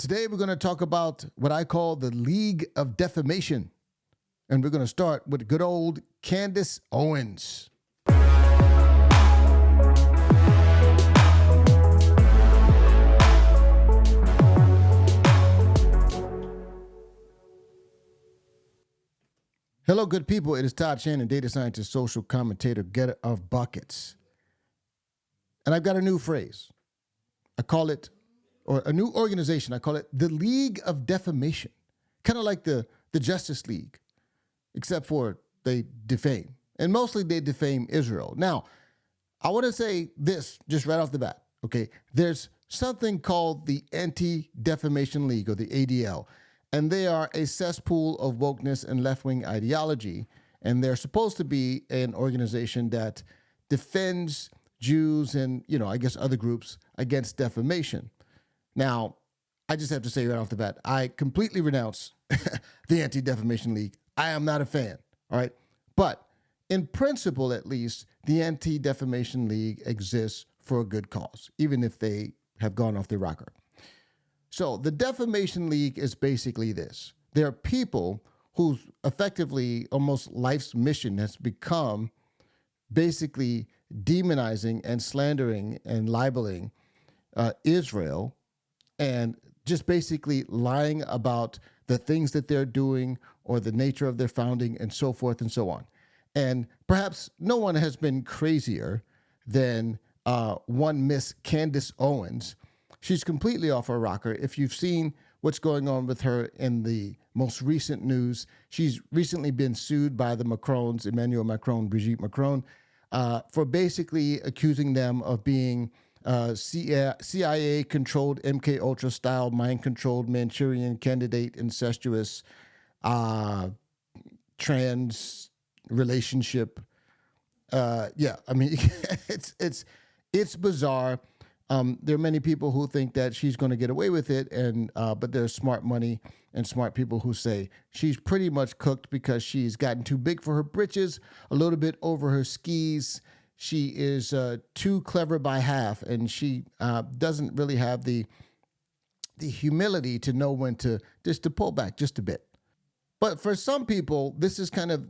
Today we're going to talk about what I call the League of Defamation. And we're going to start with good old Candace Owens. Hello, good people. It is Todd Shannon, data scientist, social commentator, getter of buckets. And I've got a new phrase. I call it, or a new organization, I call it the League of Defamation. Kind of like the Justice League, except for they defame. And mostly they defame Israel. Now, I want to say this just right off the bat, okay? There's something called the Anti-Defamation League, or the ADL. And they are a cesspool of wokeness and left-wing ideology. And they're supposed to be an organization that defends Jews and, I guess other groups against defamation. Now, I just have to say right off the bat, I completely renounce the Anti-Defamation League. I am not a fan, all right? But in principle, at least, the Anti-Defamation League exists for a good cause, even if they have gone off the rocker. So the Defamation League is basically this. There are people whose effectively almost life's mission has become basically demonizing and slandering and libeling Israel and just basically lying about the things that they're doing or the nature of their founding and so forth and so on. And perhaps no one has been crazier than one Miss Candace Owens. She's completely off her rocker. If you've seen what's going on with her in the most recent news, she's recently been sued by the Macrons, Emmanuel Macron, Brigitte Macron, for basically accusing them of being CIA-controlled, MK-Ultra-style, mind-controlled Manchurian candidate, incestuous, trans relationship. It's bizarre. There are many people who think that she's going to get away with it, but there's smart money and smart people who say she's pretty much cooked because she's gotten too big for her britches, a little bit over her skis. She is too clever by half, and she doesn't really have the humility to know when to pull back just a bit. But for some people, this is kind of,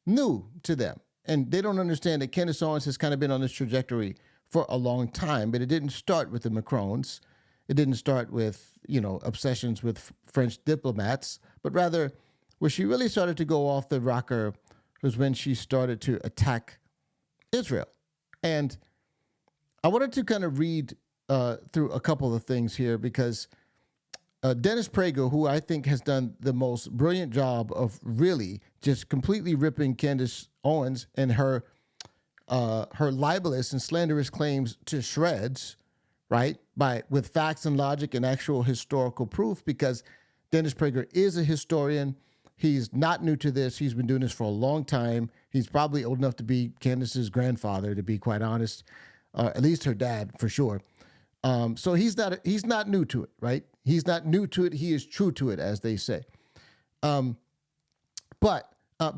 new to them, and they don't understand that Candace Owens has kind of been on this trajectory for a long time, but it didn't start with the Macrons. It didn't start with, obsessions with French diplomats, but rather where she really started to go off the rocker was when she started to attack Israel. And I wanted to kind of read through a couple of things here because Dennis Prager, who I think has done the most brilliant job of really just completely ripping Candace Owens and her libelous and slanderous claims to shreds, right? With facts and logic and actual historical proof, because Dennis Prager is a historian. He's not new to this. He's been doing this for a long time. He's probably old enough to be Candace's grandfather, to be quite honest, at least her dad for sure. So he's not new to it, right? He's not new to it. He is true to it, as they say. But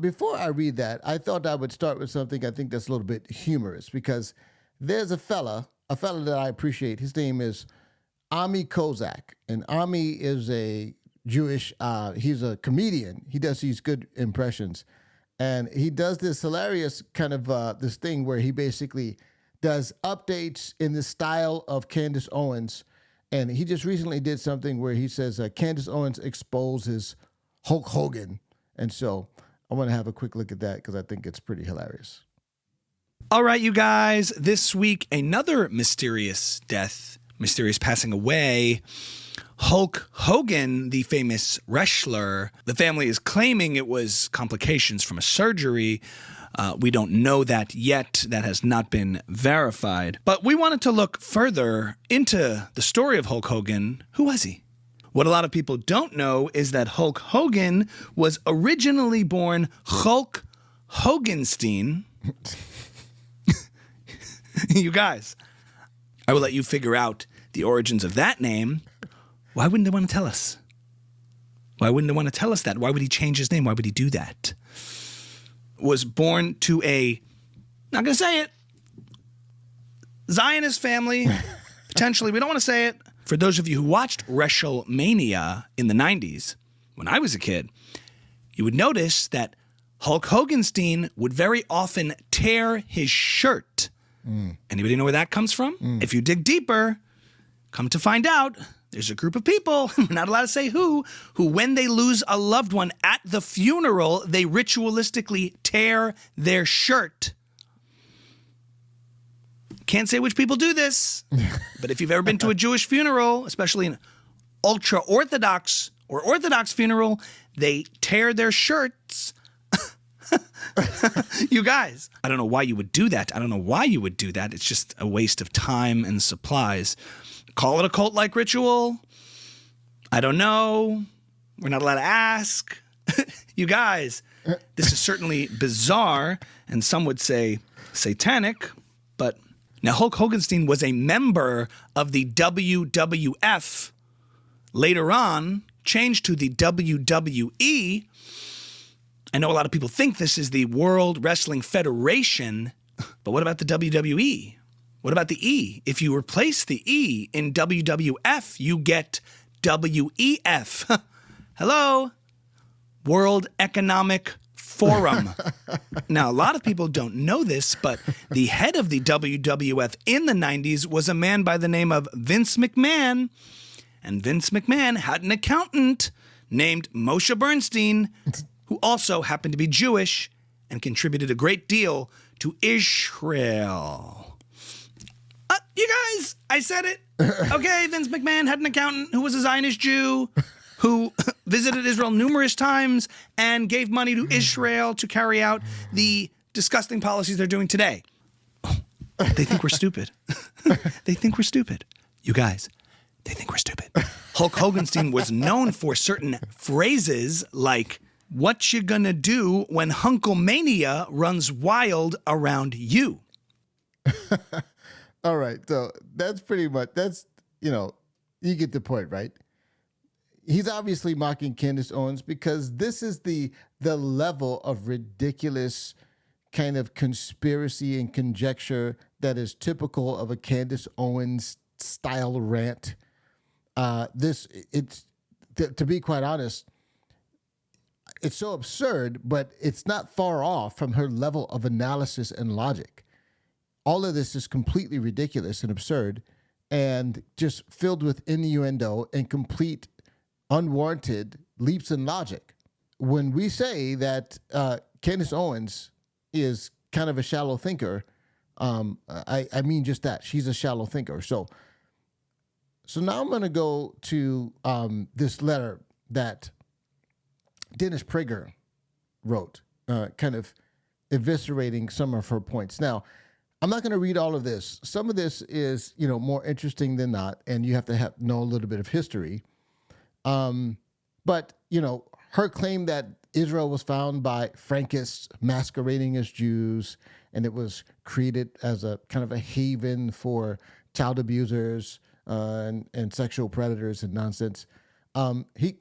before I read that, I thought I would start with something I think that's a little bit humorous, because there's a fella that I appreciate. His name is Ami Kozak, and Ami is a Jewish, he's a comedian. He does these good impressions, and he does this hilarious kind of this thing where he basically does updates in the style of Candace Owens, and he just recently did something where he says Candace Owens exposes Hulk Hogan, and so I want to have a quick look at that because I think it's pretty hilarious. All right, you guys, this week, another mysterious death, mysterious passing away. Hulk Hogan, the famous wrestler, the family is claiming it was complications from a surgery. We don't know that yet. That has not been verified. But we wanted to look further into the story of Hulk Hogan. Who was he? What a lot of people don't know is that Hulk Hogan was originally born Hulk Hoganstein. You guys, I will let you figure out the origins of that name. Why wouldn't they want to tell us? Why wouldn't they want to tell us that? Why would he change his name? Why would he do that? Was born to a, not going to say it, Zionist family. Potentially, we don't want to say it. For those of you who watched WrestleMania in the 90s, when I was a kid, you would notice that Hulk Hoganstein would very often tear his shirt. Anybody know where that comes from? If you dig deeper, come to find out, there's a group of people, we're not allowed to say who when they lose a loved one at the funeral, they ritualistically tear their shirt. Can't say which people do this, but if you've ever been to a Jewish funeral, especially an ultra-Orthodox or Orthodox funeral, they tear their shirts. You guys, I don't know why you would do that. It's just a waste of time and supplies. Call it a cult-like ritual. I don't know. We're not allowed to ask. You guys, this is certainly bizarre, and some would say satanic, but now Hulk Hoganstein was a member of the WWF. Later on, changed to the WWE. I know a lot of people think this is the World Wrestling Federation, but what about the WWE? What about the E? If you replace the E in WWF, you get WEF. Hello? World Economic Forum. Now, a lot of people don't know this, but the head of the WWF in the 90s was a man by the name of Vince McMahon. And Vince McMahon had an accountant named Moshe Bernstein, who also happened to be Jewish and contributed a great deal to Israel. You guys, I said it. Okay, Vince McMahon had an accountant who was a Zionist Jew who visited Israel numerous times and gave money to Israel to carry out the disgusting policies they're doing today. They think we're stupid. They think we're stupid. You guys, they think we're stupid. Hulk Hoganstein was known for certain phrases like, "What you gonna do when Hunkomania runs wild around you?" All right, so that's pretty much, you get the point, right? He's obviously mocking Candace Owens because this is the level of ridiculous kind of conspiracy and conjecture that is typical of a Candace Owens style rant. To be quite honest, it's so absurd, but it's not far off from her level of analysis and logic. All of this is completely ridiculous and absurd and just filled with innuendo and complete unwarranted leaps in logic. When we say that Candace Owens is kind of a shallow thinker, I mean just that. She's a shallow thinker. So now I'm going to go to this letter that Dennis Prager wrote, kind of eviscerating some of her points. Now, I'm not going to read all of this. Some of this is, more interesting than not, and you have to know a little bit of history. But, her claim that Israel was found by Frankists masquerading as Jews, and it was created as a kind of a haven for child abusers and sexual predators and nonsense. He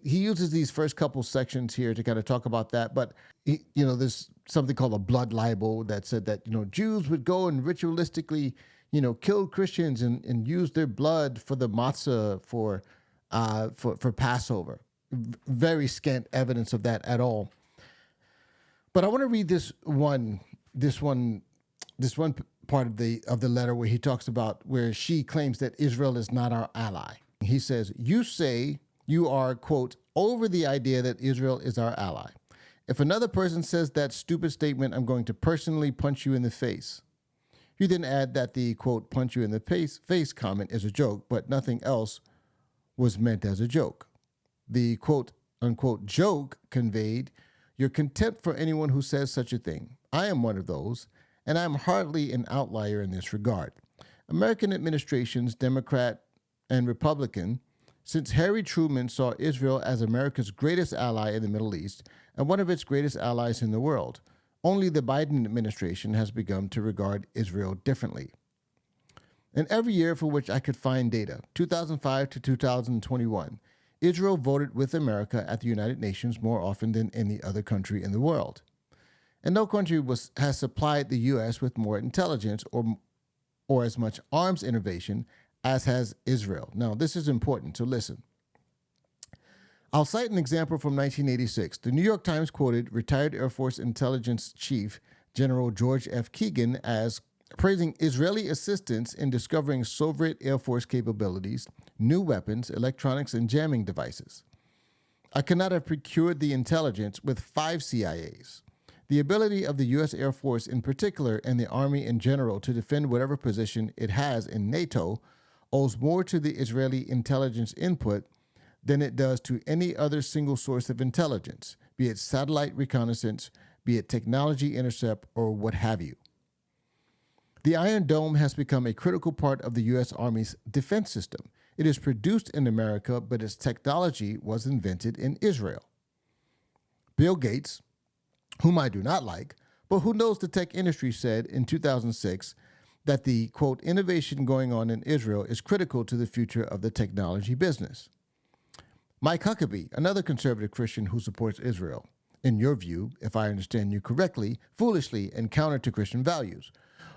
uses these first couple sections here to kind of talk about that, but there's something called a blood libel that said that Jews would go and ritualistically kill Christians and use their blood for the matzah for Passover. Very scant evidence of that at all. But I want to read this one part of the letter where he talks about where she claims that Israel is not our ally. He says, "You say you are, quote, over the idea that Israel is our ally. If another person says that stupid statement, I'm going to personally punch you in the face." You then add that the, quote, punch you in the face comment is a joke, but nothing else was meant as a joke. The, quote, unquote, joke conveyed your contempt for anyone who says such a thing. I am one of those, and I am hardly an outlier in this regard. American administrations, Democrat and Republican, since Harry Truman saw Israel as America's greatest ally in the Middle East and one of its greatest allies in the world, only the Biden administration has begun to regard Israel differently. In every year for which I could find data, 2005 to 2021, Israel voted with America at the United Nations more often than any other country in the world. And no country has supplied the U.S. with more intelligence or as much arms innovation as has Israel. Now, this is important, so listen. I'll cite an example from 1986. The New York Times quoted retired Air Force Intelligence Chief General George F. Keegan as praising Israeli assistance in discovering Soviet Air Force capabilities, new weapons, electronics, and jamming devices. I could not have procured the intelligence with 5 CIAs. The ability of the U.S. Air Force in particular and the Army in general to defend whatever position it has in NATO owes more to the Israeli intelligence input than it does to any other single source of intelligence, be it satellite reconnaissance, be it technology intercept, or what have you. The Iron Dome has become a critical part of the U.S. Army's defense system. It is produced in America, but its technology was invented in Israel. Bill Gates, whom I do not like, but who knows the tech industry, said in 2006 that the, quote, innovation going on in Israel is critical to the future of the technology business. Mike Huckabee, another conservative Christian who supports Israel, in your view, if I understand you correctly, foolishly and counter to Christian values,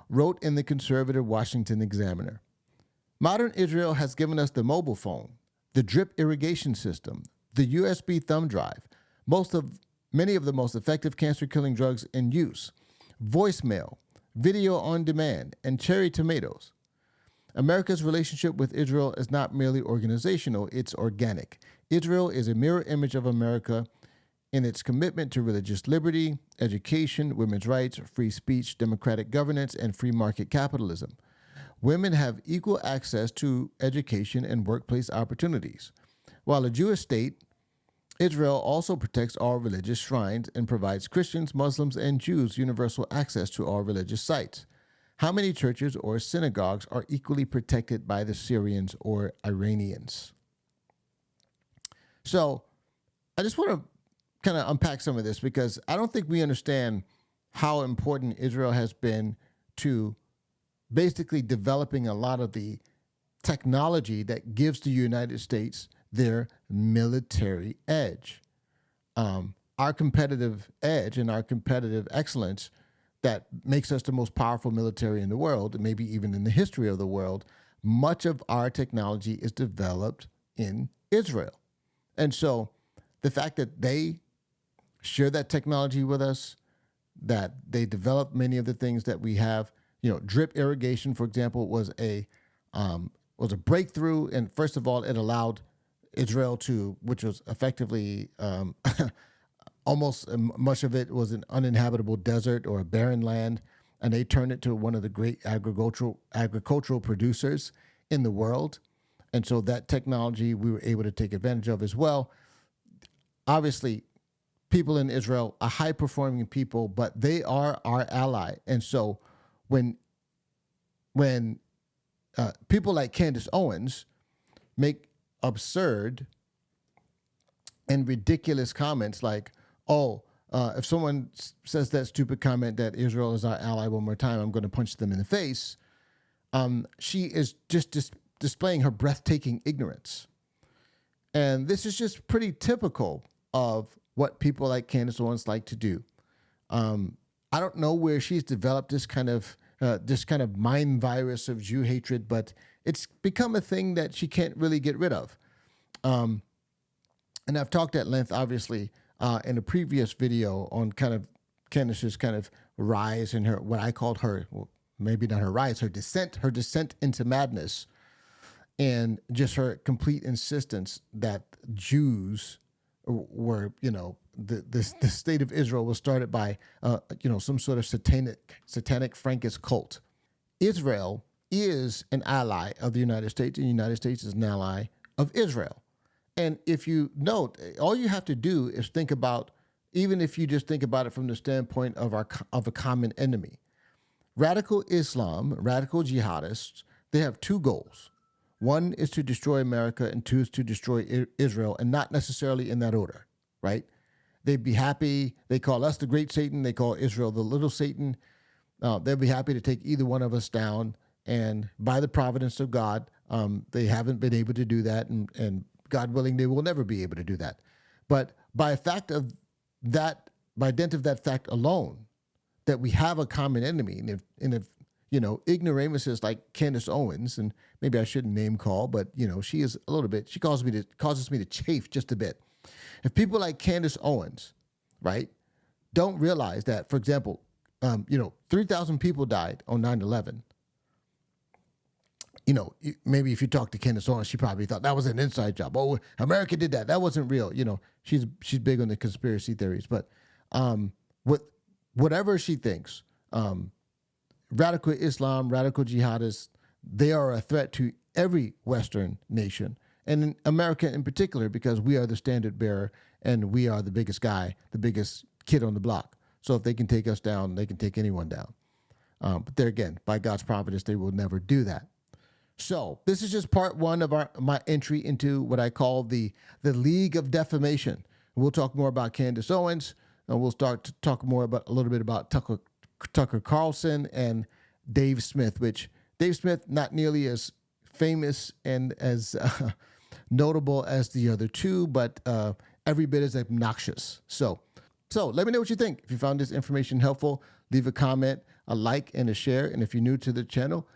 wrote in the conservative Washington Examiner, modern Israel has given us the mobile phone, the drip irrigation system, the USB thumb drive, many of the most effective cancer-killing drugs in use, voicemail, video on demand, and cherry tomatoes. America's relationship with Israel is not merely organizational, it's organic. Israel is a mirror image of America in its commitment to religious liberty, education, women's rights, free speech, democratic governance, and free market capitalism. Women have equal access to education and workplace opportunities. While a Jewish state, Israel also protects all religious shrines and provides Christians, Muslims, and Jews universal access to all religious sites. How many churches or synagogues are equally protected by the Syrians or Iranians? So I just want to kind of unpack some of this because I don't think we understand how important Israel has been to basically developing a lot of the technology that gives the United States their military edge. Our competitive edge and our competitive excellence that makes us the most powerful military in the world, maybe even in the history of the world, much of our technology is developed in Israel. And so the fact that they share that technology with us, that they develop many of the things that we have, drip irrigation, for example, was a breakthrough. And first of all, it allowed Israel which was effectively almost much of it was an uninhabitable desert or a barren land, and they turned it to one of the great agricultural producers in the world. And so that technology we were able to take advantage of as well. Obviously, people in Israel are high-performing people, but they are our ally. And so when people like Candace Owens make absurd and ridiculous comments like, if someone says that stupid comment that Israel is our ally one more time, I'm going to punch them in the face, she is just displaying her breathtaking ignorance. And this is just pretty typical of what people like Candace Owens like to do. I don't know where she's developed this kind of mind virus of Jew hatred, but it's become a thing that she can't really get rid of. And I've talked at length, obviously, in a previous video on kind of Candace's kind of rise in her, what I called her, well, maybe not her rise, her descent into madness, and just her complete insistence that Jews were, the state of Israel was started by, some sort of satanic Frankish cult. Israel is an ally of the United States, and the United States is an ally of Israel. And if you note, all you have to do is think about, even if you just think about it from the standpoint of a common enemy, radical Islam, radical jihadists, they have two goals. One is to destroy America, and two is to destroy Israel, and not necessarily in that order, right? They'd be happy. They call us the great Satan. They call Israel the little Satan. They'll be happy to take either one of us down. And by the providence of God, they haven't been able to do that. And God willing, they will never be able to do that. But by dint of that fact alone, that we have a common enemy, and if ignoramuses like Candace Owens, and maybe I shouldn't name call, but she is a little bit. She causes me to chafe just a bit. If people like Candace Owens, right, don't realize that, for example, 3,000 people died on 9/11. Maybe if you talk to Candace Owens, she probably thought that was an inside job. Oh, America did that. That wasn't real. She's big on the conspiracy theories. But whatever she thinks, radical Islam, radical jihadists, they are a threat to every Western nation, and in America in particular, because we are the standard bearer and we are the biggest guy, the biggest kid on the block. So if they can take us down, they can take anyone down. But there again, by God's providence, they will never do that. So this is just part one of my entry into what I call the League of Defamation. We'll talk more about Candace Owens, and we'll start to talk more about a little bit about Tucker Carlson and Dave Smith, which Dave Smith not nearly as famous and as notable as the other two, but every bit as obnoxious. So let me know what you think. If you found this information helpful, leave a comment, a like, and a share. And if you're new to the channel,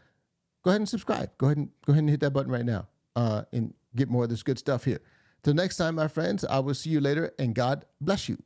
go ahead and subscribe. Go ahead and hit that button right now and get more of this good stuff here. Till next time, my friends, I will see you later, and God bless you.